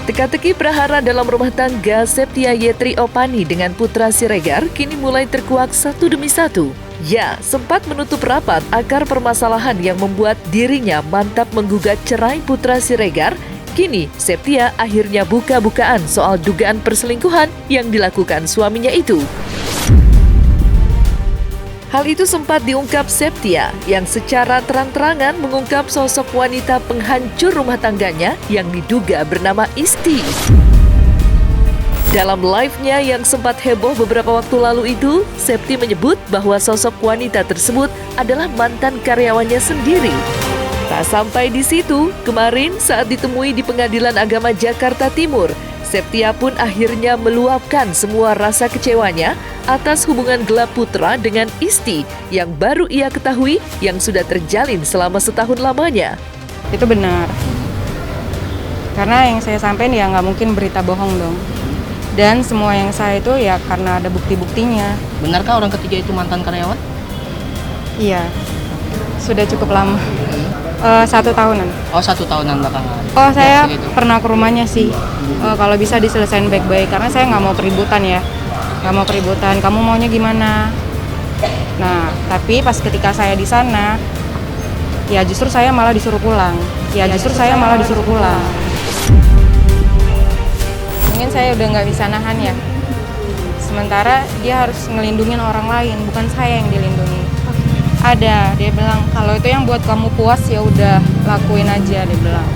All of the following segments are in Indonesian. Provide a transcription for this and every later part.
Teka-teki prahara dalam rumah tangga Septia Yetri Opani dengan Putra Siregar kini mulai terkuak satu demi satu. Ya, sempat menutup rapat akar permasalahan yang membuat dirinya mantap menggugat cerai Putra Siregar. Kini, Septia akhirnya buka-bukaan soal dugaan perselingkuhan yang dilakukan suaminya itu. Hal itu sempat diungkap Septia yang secara terang-terangan mengungkap sosok wanita penghancur rumah tangganya yang diduga bernama Isti. Dalam live-nya yang sempat heboh beberapa waktu lalu itu, Septi menyebut bahwa sosok wanita tersebut adalah mantan karyawannya sendiri. Tak sampai di situ, kemarin saat ditemui di Pengadilan Agama Jakarta Timur, Septia pun akhirnya meluapkan semua rasa kecewanya atas hubungan gelap Putra dengan Isti yang baru ia ketahui yang sudah terjalin selama setahun lamanya. Itu benar. Karena yang saya sampaikan ya nggak mungkin berita bohong dong. Dan semua yang saya itu ya karena ada bukti-buktinya. Benarkah orang ketiga itu mantan karyawan? Iya, sudah cukup lama. 1 tahunan. Oh, 1 tahunan belakangan. Oh, saya Ya, segitu. pernah ke rumahnya sih. Kalau bisa diselesain baik-baik, karena saya nggak mau keributan ya. Nggak mau keributan, kamu maunya gimana? Nah, tapi pas ketika saya di sana, ya justru saya malah disuruh pulang. Mungkin saya udah nggak bisa nahan ya. Sementara dia harus ngelindungin orang lain, bukan saya yang dilindungi. Ada, dia bilang kalau itu yang buat kamu puas ya udah lakuin aja, dia bilang.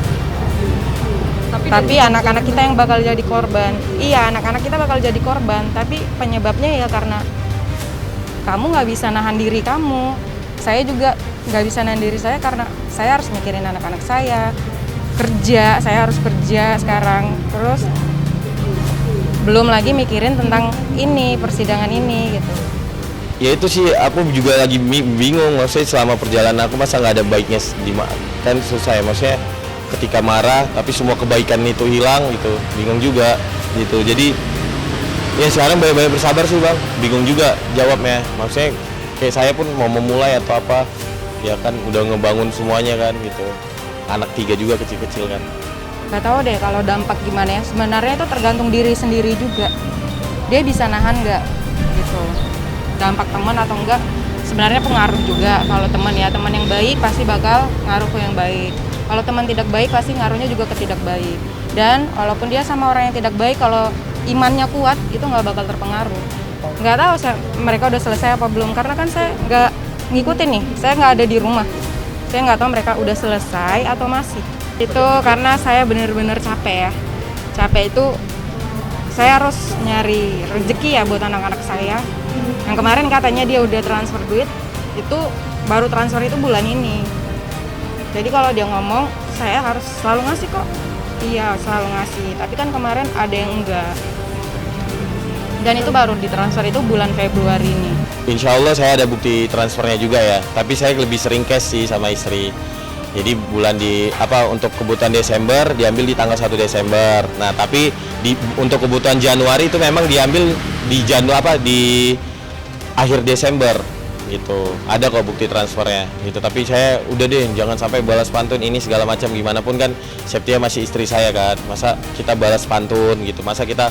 Tapi anak-anak kita yang bakal jadi korban. Iya, anak-anak kita bakal jadi korban, tapi penyebabnya ya karena kamu nggak bisa nahan diri kamu. Saya juga nggak bisa nahan diri saya karena saya harus mikirin anak-anak saya. Saya harus kerja sekarang. Terus belum lagi mikirin tentang ini, persidangan ini gitu. Ya itu sih aku juga lagi bingung, maksudnya selama perjalanan aku masa nggak ada baiknya kan susah ya, maksudnya ketika marah tapi semua kebaikan itu hilang gitu, bingung juga gitu. Jadi ya sekarang banyak-banyak bersabar sih bang, bingung juga jawabnya, maksudnya kayak saya pun mau memulai atau apa ya kan udah ngebangun semuanya kan gitu, anak 3 juga kecil-kecil kan. Gak tahu deh kalau dampak gimana ya, sebenarnya itu tergantung diri sendiri juga, dia bisa nahan nggak gitu. Dampak teman atau enggak sebenarnya pengaruh juga. Kalau teman ya, teman yang baik pasti bakal ngaruh ke yang baik. Kalau teman tidak baik pasti ngaruhnya juga ke tidak baik. Dan walaupun dia sama orang yang tidak baik, kalau imannya kuat itu nggak bakal terpengaruh. Nggak tahu mereka udah selesai apa belum, karena kan saya nggak ngikutin nih, saya nggak ada di rumah, saya nggak tahu mereka udah selesai atau masih. Itu karena saya bener-bener capek ya. Capek itu saya harus nyari rezeki ya buat anak-anak saya. Yang kemarin katanya dia udah transfer duit, itu baru transfer itu bulan ini. Jadi kalau dia ngomong, saya harus selalu ngasih kok. Iya, selalu ngasih. Tapi kan kemarin ada yang enggak. Dan itu baru ditransfer itu bulan Februari ini. Insya Allah saya ada bukti transfernya juga ya, tapi saya lebih sering cash sih sama istri. Jadi untuk kebutuhan Desember diambil di tanggal 1 Desember. Nah, tapi untuk kebutuhan Januari itu memang diambil di akhir Desember gitu. Ada kok bukti transfernya gitu. Tapi saya udah deh jangan sampai balas pantun ini segala macam, gimana pun kan Septia masih istri saya kan. Masa kita balas pantun gitu. Masa kita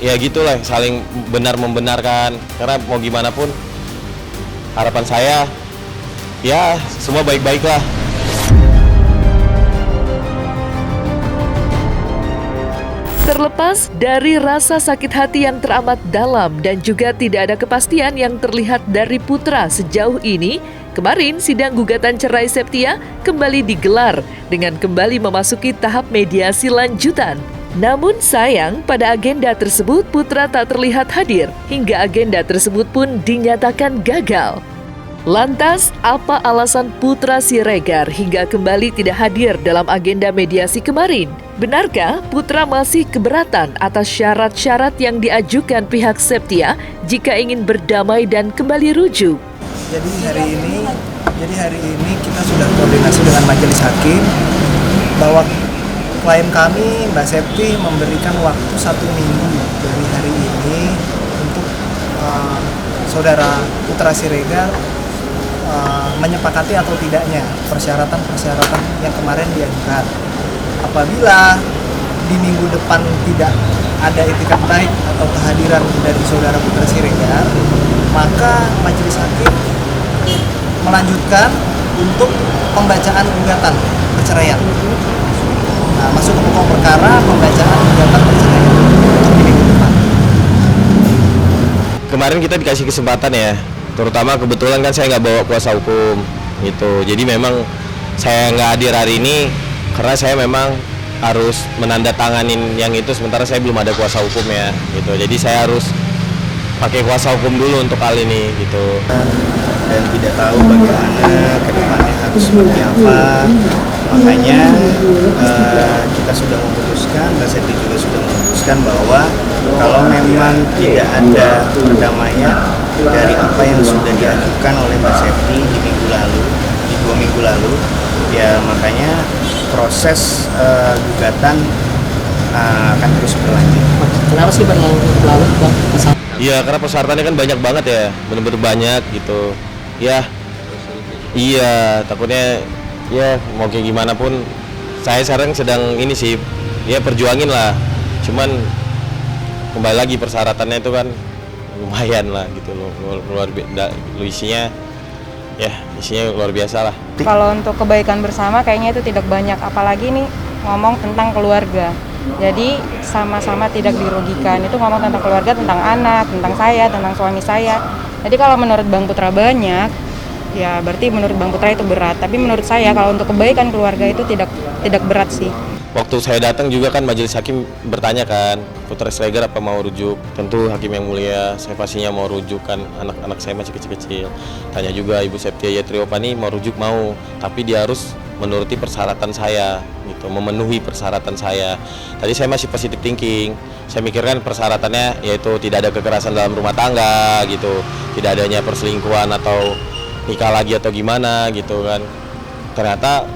ya gitulah saling benar membenarkan, karena mau gimana pun harapan saya ya semua baik-baik lah. Terlepas dari rasa sakit hati yang teramat dalam dan juga tidak ada kepastian yang terlihat dari Putra sejauh ini, kemarin sidang gugatan cerai Septia kembali digelar dengan kembali memasuki tahap mediasi lanjutan. Namun sayang, pada agenda tersebut Putra tak terlihat hadir, hingga agenda tersebut pun dinyatakan gagal. Lantas, apa alasan Putra Siregar hingga kembali tidak hadir dalam agenda mediasi kemarin? Benarkah Putra masih keberatan atas syarat-syarat yang diajukan pihak Septia jika ingin berdamai dan kembali rujuk? Jadi hari ini kita sudah koordinasi dengan majelis hakim bahwa klien kami Mbak Septi memberikan waktu 1 minggu dari hari ini untuk saudara Putra Siregar menyepakati atau tidaknya persyaratan-persyaratan yang kemarin diajukan. Apabila di minggu depan tidak ada itikat baik atau kehadiran dari saudara Putra Siregar, maka majelis hakim melanjutkan untuk pembacaan gugatan perceraian. Nah, masuk ke pokok perkara pembacaan gugatan perceraian untuk di minggu depan. Kemarin kita dikasih kesempatan ya, terutama kebetulan kan saya nggak bawa kuasa hukum gitu. Jadi memang saya nggak hadir hari ini karena saya memang harus menandatanganin yang itu, sementara saya belum ada kuasa hukumnya gitu. Jadi saya harus pakai kuasa hukum dulu untuk hal ini gitu. Dan tidak tahu bagaimana kedepannya harus seperti apa. Makanya kita sudah memutuskan, Mbak Septi juga sudah memutuskan bahwa kalau memang tidak ada perdamaian dari apa yang sudah diajukan oleh Mbak Septi di 2 minggu lalu, ya makanya proses gugatan akan terus berlanjut. Kenapa sih Bang lalu Bang? Iya, karena persyaratannya kan banyak banget ya, bener-bener banyak gitu. Ya, iya, takutnya ya mau kayak gimana pun saya sekarang sedang ini sih, ya perjuangin lah. Cuman kembali lagi persyaratannya itu kan lumayan lah gitu loh, isinya luar biasa lah. Kalau untuk kebaikan bersama kayaknya itu tidak banyak, apalagi nih ngomong tentang keluarga. Jadi sama-sama tidak dirugikan. Itu ngomong tentang keluarga, tentang anak, tentang saya, tentang suami saya. Jadi kalau menurut Bang Putra banyak, ya berarti menurut Bang Putra itu berat. Tapi menurut saya kalau untuk kebaikan keluarga itu tidak berat sih. Waktu saya datang juga kan majelis hakim bertanya kan, Putra Siregar apa mau rujuk? Tentu hakim yang mulia, saya pastinya mau rujuk kan, anak-anak saya masih kecil-kecil. Tanya juga Ibu Septia Yatriopani mau rujuk, mau, tapi dia harus menuruti persyaratan saya gitu, memenuhi persyaratan saya. Tadi saya masih positive thinking, saya mikirkan persyaratannya yaitu tidak ada kekerasan dalam rumah tangga gitu, tidak adanya perselingkuhan atau nikah lagi atau gimana gitu kan. Ternyata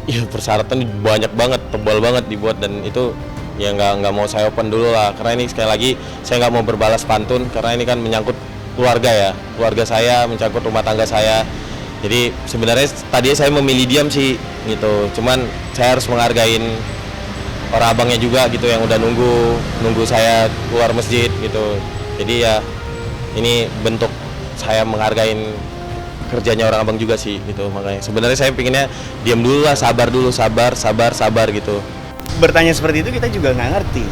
ya persyaratan banyak banget, tebal banget dibuat, dan itu ya nggak mau saya open dulu lah, karena ini sekali lagi saya nggak mau berbalas pantun, karena ini kan menyangkut keluarga saya, menyangkut rumah tangga saya. Jadi sebenarnya tadi saya memilih diam sih gitu, cuman saya harus menghargain orang abangnya juga gitu yang udah nunggu saya keluar masjid gitu. Jadi ya ini bentuk saya menghargain kerjanya orang abang juga sih gitu. Makanya sebenarnya saya pinginnya diam dulu lah, sabar gitu. Bertanya seperti itu kita juga nggak ngerti,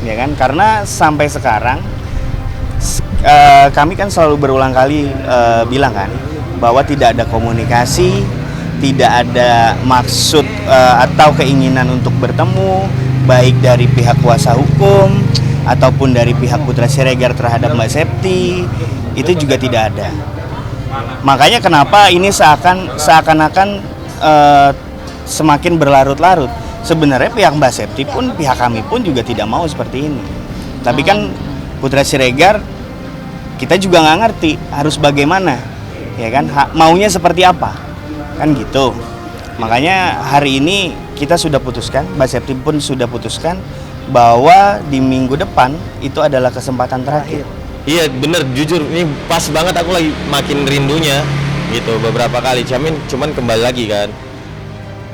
ya kan? Karena sampai sekarang kami kan selalu berulang kali bilang kan bahwa tidak ada komunikasi, tidak ada maksud atau keinginan untuk bertemu, baik dari pihak kuasa hukum ataupun dari pihak Putra Siregar terhadap Mbak Septi, itu juga tidak ada. Makanya kenapa ini seakan-akan semakin berlarut-larut. Sebenarnya pihak Mbak Septi pun, pihak kami pun juga tidak mau seperti ini. Tapi kan Putra Siregar kita juga nggak ngerti harus bagaimana, ya kan? Maunya seperti apa, kan gitu. Makanya hari ini kita sudah putuskan, Mbak Septi pun sudah putuskan bahwa di minggu depan itu adalah kesempatan terakhir. Iya bener, jujur ini pas banget, aku lagi makin rindunya gitu beberapa kali. Cuman kembali lagi kan,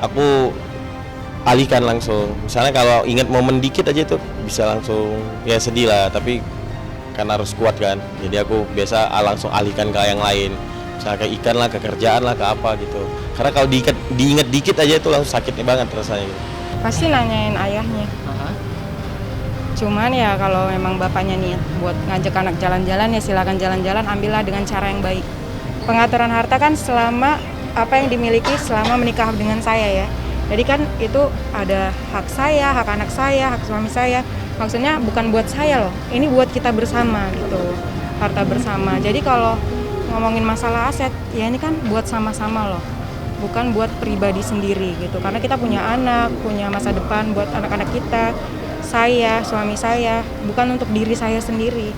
aku alihkan langsung. Misalnya kalau ingat momen dikit aja tuh bisa langsung ya sedih lah, tapi kan harus kuat kan. Jadi aku biasa langsung alihkan ke yang lain. Misalnya ke ikan lah, ke kerjaan lah, ke apa gitu. Karena kalau diingat dikit aja itu langsung sakitnya banget rasanya gitu. Pasti nanyain ayahnya. Cuman ya kalau memang bapaknya niat buat ngajak anak jalan-jalan, ya silakan jalan-jalan, ambillah dengan cara yang baik. Pengaturan harta kan selama apa yang dimiliki selama menikah dengan saya ya. Jadi kan itu ada hak saya, hak anak saya, hak suami saya. Maksudnya bukan buat saya loh, ini buat kita bersama gitu, harta bersama. Jadi kalau ngomongin masalah aset, ya ini kan buat sama-sama loh, bukan buat pribadi sendiri gitu. Karena kita punya anak, punya masa depan buat anak-anak kita. Saya, suami saya, bukan untuk diri saya sendiri.